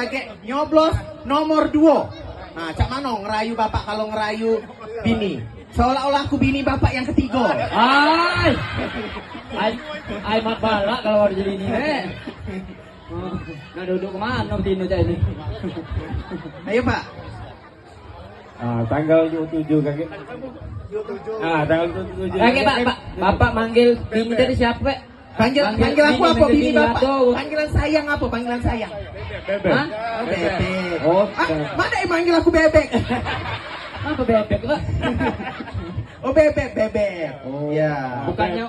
lagi nyoblos nomor 2. Nah, cak mana ngerayu bapak kalau ngerayu bini? Seolah-olah aku bini bapak yang ketiga. Ay mat balak kalau ada jadi ini. Nah duduk kemana Tino cak ini? Ayo Pak. Tanggal 27 kakek. Tanggal 27. Kakek bapak manggil bini dari siapa? Panggil aku apa manggil bini bapak? atau- Panggilan sayang apa? Panggilan sayang. Bebek. Hah? Oh, bebek. Oh, Mana yang manggil aku bebek? apa bebek pak? Oh, bebek. Oh, Ya. bukannya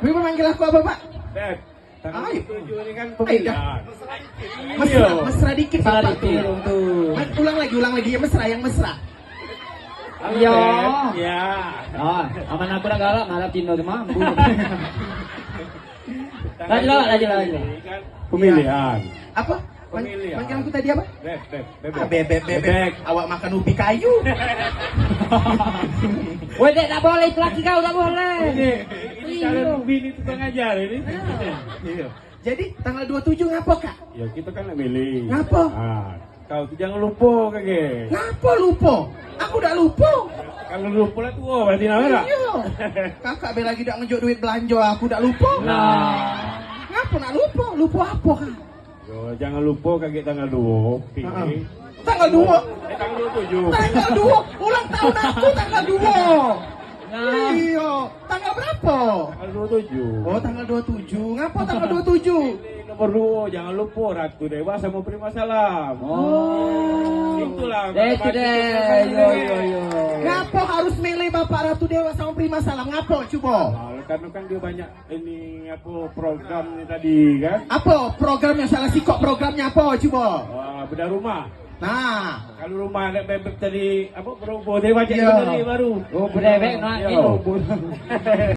Bapak manggil aku apa, Pak? Beb. Tanggal Ayo. 27 ini kan Ayo, pemilihan. Mesra dikit salah Pak, tuh. dikit tuh. Ulang lagi yang mesra. Iya. Ya. Aman aku udah galak malah Tino tuh mampu. Lanjut. Kan pemilihan. Apa? Pemilihan. Panggilan aku tadi apa? Bebek. Awak makan ubi kayu. Weh, Dek, tak boleh itu laki kau tak boleh. Ini calon bini tukang ajar ini. Iya. Jadi tanggal 27 ngapa, Kak? Ya kita kan nak milih. Ngapa? Kau tu jangan lupa kakek. Ngapa lupa? Aku udah lupa. Kalau lupa lah tu berarti nama tak? Iya. Kakak bela lagi tak ngejok duit belanja, aku udah lupa. Ngapa nak lupa? Lupa apa, Kak? Yo, jangan lupa kakek tanggal 2. Pilih. Tanggal 2. Tanggal 27. Tanggal 2. Ulang tahun aku tanggal 2. Nah, Iya. Tanggal berapa? Tanggal 27. Oh, tanggal 27. Ngapa tanggal 27? Pilih nomor 2, jangan lupa Ratu Dewa sama Prima Salam. Itulah. itu deh. Yo. Ngapa harus milih Bapak Ratu Dewa sama Prima Salam? Ngapa coba? Karena kan dia banyak ini apa program ni tadi kan. Apa programnya? Salah sikok programnya apa coba? Bedah rumah. Nah, Kalau rumah ada bebek tadi apa berubah dewa jadi Ya. tadi baru. Oh, berdebek nak Yo. ini.